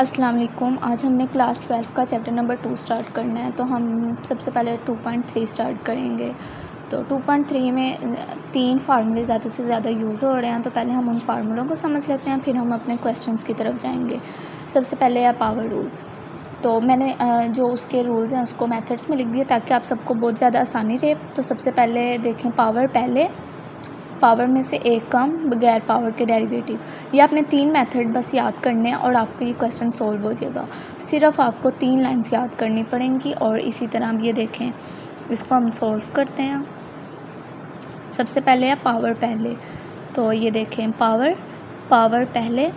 अस्सलाम वालेकुम। आज हमने क्लास 12 का चैप्टर नंबर 2 स्टार्ट करना है। तो हम सबसे पहले 2.3 स्टार्ट करेंगे। तो 2.3 में 3 फार्मूले ज़्यादा से ज़्यादा यूज़ हो रहे हैं। तो पहले हम उन फार्मूलों को समझ लेते हैं, फिर हम अपने क्वेश्चंस की तरफ जाएंगे। सबसे पहले है पावर रूल। तो मैंने जो उसके रूल्स हैं उसको मेथड्स में लिख दिया ताकि आप सबको बहुत ज़्यादा आसानी रहे। तो सबसे पहले देखें, पावर पहले, पावर में से एक कम, बगैर पावर के डेरिवेटिव। ये आपने 3 मेथड बस याद करने हैं और आपको ये क्वेश्चन सॉल्व हो जाएगा। सिर्फ आपको 3 लाइंस याद करनी पड़ेंगी। और इसी तरह हम ये देखें, इसको हम सॉल्व करते हैं। सबसे पहले है पावर पहले। तो ये देखें, पावर पहले,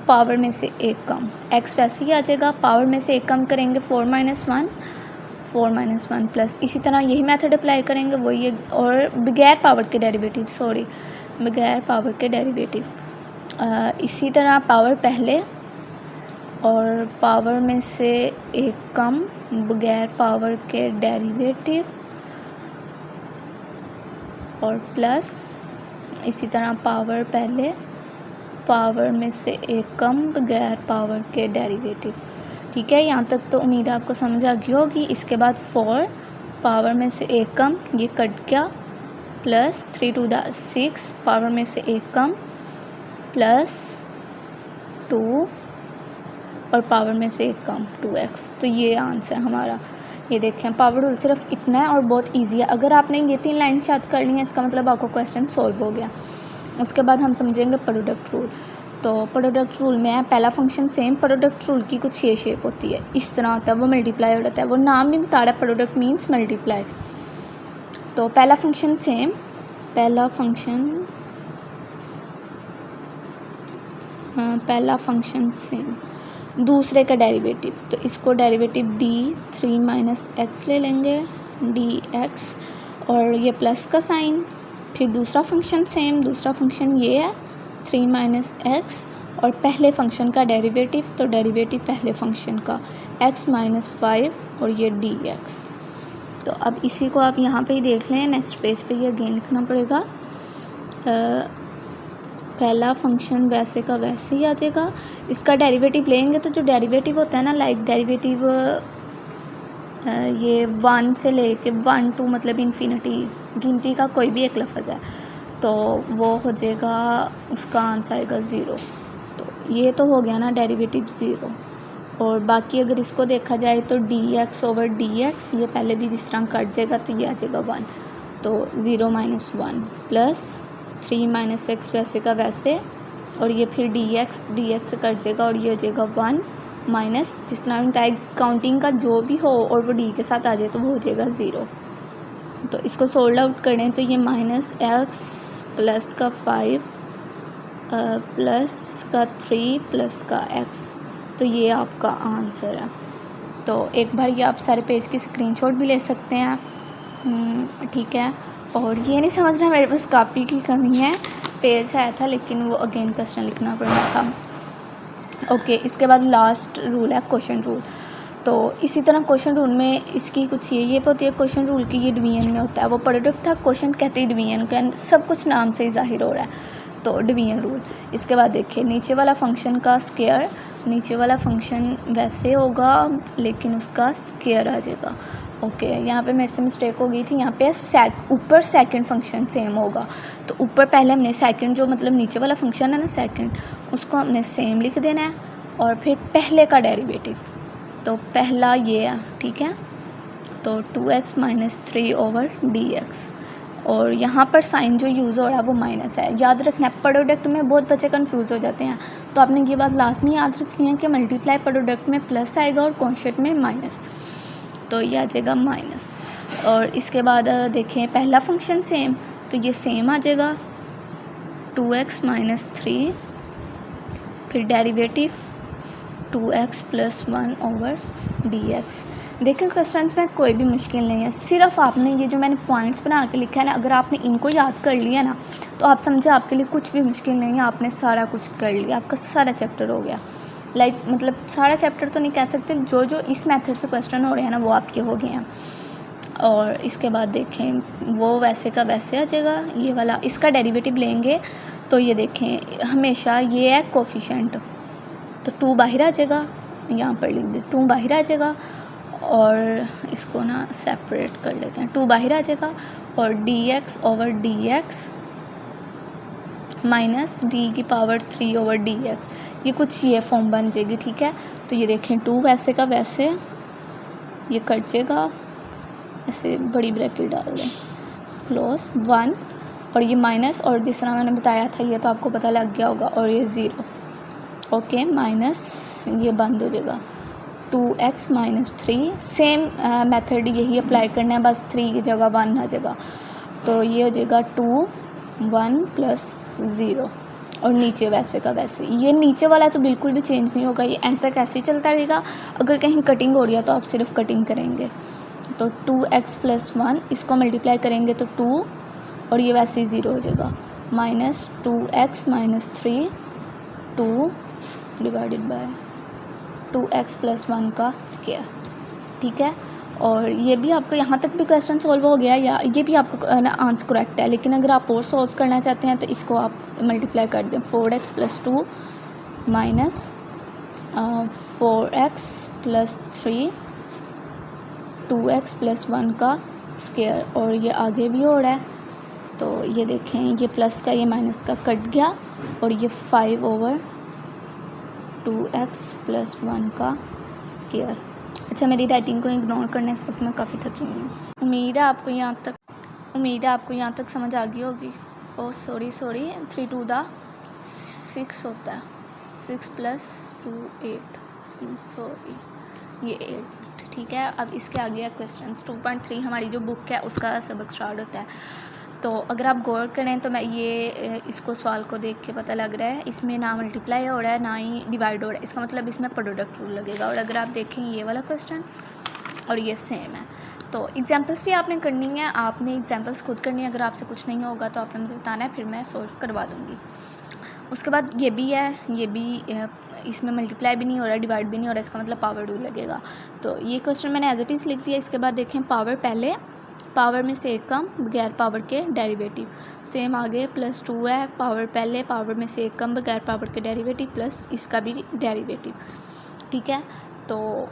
पावर में से एक कम, एक्स वैसे ही आ जाएगा। पावर में से एक कम करेंगे 4 - 1 प्लस, इसी तरह यही मेथड अप्लाई करेंगे वो ये। और बगैर पावर के डेरिवेटिव, बगैर पावर के डेरिवेटिव। इसी तरह पावर पहले और पावर में से एक कम, बगैर पावर के डेरिवेटिव, और प्लस इसी तरह पावर पहले, पावर में से एक कम, बगैर पावर के डेरिवेटिव। ठीक है, यहाँ तक तो उम्मीद है आपको समझ आ गई होगी। इसके बाद 4, पावर में से एक कम, ये कट गया, प्लस 3 to the 6, पावर में से एक कम, प्लस 2 और पावर में से एक कम 2x। तो ये आंसर है हमारा। ये देखें, पावर रूल सिर्फ इतना है और बहुत इजी है। अगर आपने ये 3 लाइन्स याद कर ली हैं, इसका मतलब आपको क्वेश्चन सॉल्व हो गया। उसके बाद हम समझेंगे प्रोडक्ट रूल। तो प्रोडक्ट रूल में है, पहला फंक्शन सेम। प्रोडक्ट रूल की कुछ ये शेप होती है, इस तरह होता है, वो मल्टीप्लाई हो जाता है। वो नाम भी बता रहा है, प्रोडक्ट मीन्स मल्टीप्लाई। तो पहला फंक्शन सेम, पहला फंक्शन सेम, दूसरे का डेरिवेटिव। तो इसको डेरिवेटिव d3 - x ले लेंगे, dx, और ये प्लस का साइन। फिर दूसरा फंक्शन सेम, दूसरा फंक्शन ये है 3 - x, और पहले फंक्शन का डेरिवेटिव, तो डेरिवेटिव पहले फंक्शन का x - 5, और ये dx। तो अब इसी को आप यहाँ पे ही देख लें, नेक्स्ट पेज पे ये अगेन लिखना पड़ेगा। पहला फंक्शन वैसे का वैसे ही आ जाएगा। इसका डेरिवेटिव लेंगे तो जो डेरिवेटिव होता है ना, लाइक डेरिवेटिव ये 1 से लेके 1 to मतलब इन्फिनिटी, गिनती का कोई भी एक लफ्ज़ है, तो वो हो जाएगा, उसका आंसर आएगा 0। तो ये तो हो गया ना डेरिवेटिव 0। और बाकी अगर इसको देखा जाए तो dx/dx, ये पहले भी जिस तरह कट जाएगा तो ये आ जाएगा 1। तो 0 - 1 प्लस 3 - x वैसे का वैसे, और ये फिर dx से कट जाएगा और ये हो जाएगा 1 माइनस, जिस तरह चाहे काउंटिंग का जो भी हो और वो d के साथ आ जाए तो वो हो जाएगा 0। तो इसको सोल्ड आउट करें तो ये -x प्लस का 5 प्लस का 3 प्लस का x, तो ये आपका आंसर है। तो एक बार ये आप सारे पेज की स्क्रीनशॉट भी ले सकते हैं, ठीक है। और ये नहीं समझना मेरे पास कॉपी की कमी है, पेज आया था लेकिन वो अगेन क्वेश्चन लिखना पड़ना था। ओके, इसके बाद लास्ट रूल है क्वेश्चन रूल। तो इसी तरह क्वेश्चन रूल में इसकी कुछ ये होती है क्वेश्चन रूल की, ये डिवीजन में होता है। वो प्रोडक्ट था, क्वेश्चन कहते ही डिवीजन का, सब कुछ नाम से ही जाहिर हो रहा है, तो डिवीजन रूल। इसके बाद देखिए, नीचे वाला फंक्शन का स्क्वायर, नीचे वाला फंक्शन वैसे होगा लेकिन उसका स्क्वायर आ जाएगा। ओके, यहाँ पे मेरे से मिस्टेक हो गई थी, यहाँ पे ऊपर सेकंड फंक्शन सेम होगा। तो ऊपर पहले हमने सेकंड, जो मतलब नीचे वाला फंक्शन है ना सेकंड, उसको हमने सेम लिख देना है, और फिर पहले का डेरिवेटिव, तो पहला ये है, ठीक है। तो 2x - 3/dx, और यहाँ पर साइन जो यूज़ हो रहा है वो माइनस है। याद रखना है, प्रोडक्ट में बहुत बच्चे कंफ्यूज हो जाते हैं, तो आपने ये बात लाजमी याद रखनी है कि मल्टीप्लाई प्रोडक्ट में प्लस आएगा और कॉन्स्टेंट में माइनस, तो ये आ जाएगा माइनस। और इसके बाद देखें, पहला फंक्शन सेम, तो ये सेम आ जाएगा 2x - 3, फिर डेरिवेटिव 2x + 1/dx। देखें, क्वेश्चंस में कोई भी मुश्किल नहीं है, सिर्फ आपने ये जो मैंने पॉइंट्स बना के लिखा है ना, अगर आपने इनको याद कर लिया ना तो आप समझे आपके लिए कुछ भी मुश्किल नहीं है। आपने सारा कुछ कर लिया, आपका सारा चैप्टर हो गया। मतलब सारा चैप्टर तो नहीं कह सकते, जो जो इस मेथड से क्वेश्चन हो रहे हैं ना वो आपके हो गए हैं। और इसके बाद देखें, वो वैसे का वैसे आ जाएगा, ये वाला इसका डेरिवेटिव लेंगे तो ये देखें, हमेशा ये है कोफिशिएंट, तो 2 बाहर आ जाएगा, यहाँ पर लिख दे 2 बाहर आ जाएगा और इसको ना सेपरेट कर लेते हैं। 2 बाहर आ जाएगा और dx over dx minus D की पावर 3 ओवर dx, ये कुछ ये फॉर्म बन जाएगी। ठीक है, तो ये देखें 2 वैसे का वैसे ये कट जाएगा, ऐसे बड़ी ब्रैकेट डाल दें क्लोज 1 और ये माइनस, और जिस तरह मैंने बताया था ये तो आपको पता लग गया होगा, और ये 0 ओके माइनस ये बंद हो जाएगा 2x माइनस 3। सेम मेथड यही अप्लाई करना है, बस 3 की जगह 1 आ जाएगा, तो ये हो जाएगा 2 1 प्लस 0 और नीचे वैसे का वैसे। ये नीचे वाला तो बिल्कुल भी चेंज नहीं होगा, ये एंड तक ऐसे ही चलता रहेगा। अगर कहीं कटिंग हो रही है तो आप सिर्फ कटिंग करेंगे। तो 2x प्लस 1 इसको मल्टीप्लाई करेंगे तो 2 और ये वैसे ही 0 हो जाएगा, minus 2x minus 3 2 divided by 2x plus 1 का स्क्वायर। ठीक है, और ये भी आपको यहाँ तक भी क्वेश्चन सॉल्व हो गया, या ये भी आपका ना आंसर करेक्ट है। लेकिन अगर आप और सॉल्व करना चाहते हैं तो इसको आप मल्टीप्लाई कर दें 4x plus 2 minus 4x plus 3 2x plus 1 का स्क्वायर, और ये आगे भी हो रहा है। तो ये देखें ये प्लस का ये माइनस का कट गया और ये 5 ओवर 2x प्लस 1 का स्क्वायर। अच्छा, मेरी राइटिंग को इग्नोर करना, इस वक्त मैं काफ़ी थकी हुई हूँ। उम्मीद है आपको यहाँ तक समझ आ गई होगी। ओह सॉरी 3 2 दा 6 होता है, 6 प्लस 2 8, सॉरी ये 8। ठीक है, अब इसके आगे है क्वेश्चन 2.3 हमारी जो बुक है उसका सबक स्टार्ट होता है। तो अगर आप गौर करें तो मैं ये इसको सवाल को देख के पता लग रहा है इसमें ना मल्टीप्लाई हो रहा है ना ही डिवाइड हो रहा है, इसका मतलब इसमें प्रोडक्ट रूल लगेगा। और अगर आप देखें ये वाला क्वेश्चन और ये सेम है, तो एग्जांपल्स भी आपने करनी है, आपने एग्जांपल्स खुद करनी है। अगर आपसे कुछ नहीं होगा तो आपने मुझे बताना है, फिर मैं सोल्व करवा दूँगी। उसके बाद ये भी है, ये भी इसमें मल्टीप्लाई भी नहीं हो रहा, डिवाइड भी नहीं हो रहा, इसका मतलब पावर रूल लगेगा। तो ये क्वेश्चन मैंने एज इट इज़ लिख दिया। इसके बाद देखें पावर पहले, पावर में से एक कम, बगैर पावर के डेरिवेटिव। सेम आगे प्लस 2 है, पावर पहले, पावर में से एक कम, बगैर पावर के डेरिवेटिव, प्लस इसका भी डेरिवेटिव। ठीक है, तो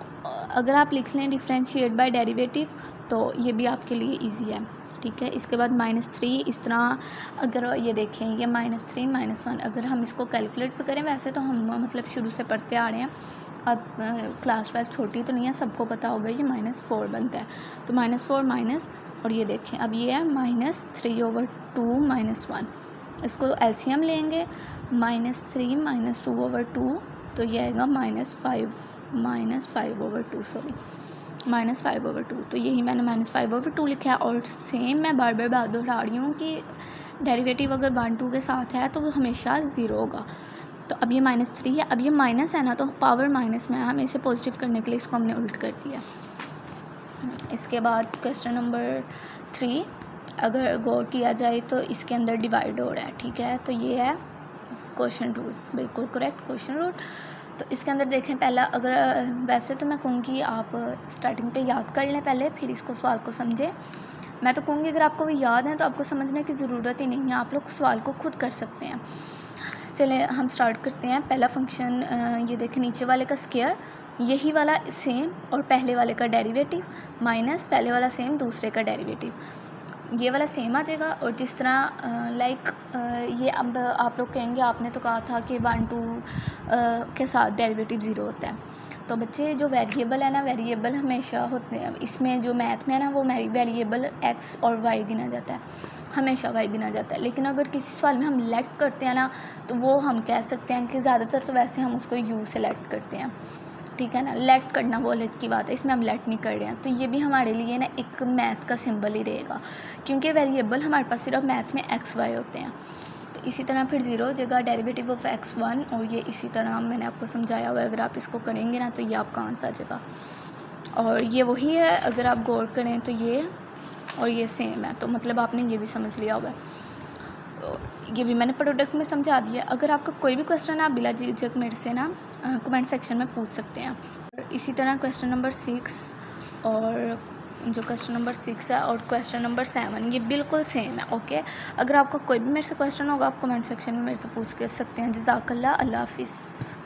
अगर आप लिख लें डिफरेंशिएट बाय डेरिवेटिव तो ये भी आपके लिए इजी है। ठीक है, इसके बाद -3 इस तरह, अगर ये देखें ये -3 -1, अगर हम इसको कैलकुलेट भी करें, वैसे तो हम मतलब शुरू से पढ़ते आ रहे हैं, अब क्लास 12 छोटी तो नहीं है, सबको पता होगा ये -4 बनता है। तो -4 माइनस, और ये देखें अब ये है -3 ओवर 2 -1, इसको एलसीएम लेंगे, -3 -2 ओवर 2, तो ये आएगा -5 ओवर 2, सॉरी -5 ओवर 2। तो यही मैंने -5 ओवर 2 लिखा है। और सेम मैं बार बार बात दोहरा रही हूँ कि डेरिवेटिव अगर 1 2 के साथ है तो वो हमेशा 0 होगा। तो अब ये -3 है, अब ये माइनस है ना, तो पावर माइनस में है, हमें इसे पॉजिटिव करने के लिए इसको हमने उल्ट कर दिया। इसके बाद क्वेश्चन नंबर 3 अगर गौर किया जाए तो इसके अंदर डिवाइड हो रहा है। ठीक है, तो ये है क्वेश्चन रूल, बिल्कुल करेक्ट क्वेश्चन रूल। तो इसके अंदर देखें पहला, अगर वैसे तो मैं कहूँगी आप स्टार्टिंग पे याद कर लें पहले, फिर इसको सवाल को समझें। मैं तो कहूँगी अगर आपको वो याद है तो आपको समझने की ज़रूरत ही नहीं है, आप लोग सवाल को खुद कर सकते हैं। चलें हम स्टार्ट करते हैं। पहला फंक्शन ये देखें, नीचे वाले का स्क्वायर, यही वाला सेम और पहले वाले का डेरिवेटिव, माइनस पहले वाला सेम दूसरे का डेरिवेटिव, ये वाला सेम आ जाएगा। और जिस तरह लाइक ये अब आप लोग कहेंगे आपने तो कहा था कि 1 2 के साथ डेरिवेटिव 0 होता है। तो बच्चे जो वेरिएबल है ना, वेरिएबल हमेशा होते हैं, इसमें जो मैथ में है ना वो वेरिएबल x और y गिना जाता है, हमेशा y गिना जाता है। लेकिन अगर किसी सवाल में हम लेट करते हैं ना, तो वो हम कह सकते हैं कि ज़्यादातर तो वैसे हम उसको u से लेट करते हैं। ठीक है ना, लेट करना वो अलग की बात है, इसमें हम लेट नहीं कर रहे हैं। तो ये भी हमारे लिए ना एक मैथ का सिंबल ही रहेगा, क्योंकि वेरिएबल हमारे पास सिर्फ मैथ में x y होते हैं। तो इसी तरह फिर 0 हो जाएगा डेरिवेटिव ऑफ x1, और ये इसी तरह मैंने आपको समझाया हुआ है, अगर आप इसको करेंगे ना तो ये आपका आंसर आ जाएगा। और ये वही है, अगर आप गौर करें तो ये और ये सेम है, तो मतलब आपने ये भी समझ लिया हुआ है। ये भी मैंने प्रोडक्ट में समझा दिया। अगर आपका कोई भी क्वेश्चन आप बिला झिझक मेरे से ना कमेंट सेक्शन में पूछ सकते हैं। इसी तरह क्वेश्चन नंबर 6 और जो क्वेश्चन नंबर 6 है और क्वेश्चन नंबर 7 ये बिल्कुल सेम है। ओके, अगर आपका कोई भी मेरे से क्वेश्चन होगा आप कमेंट सेक्शन में मेरे से पूछ कर सकते हैं। जज़ाकल्लाह, अल्लाह हाफिज़।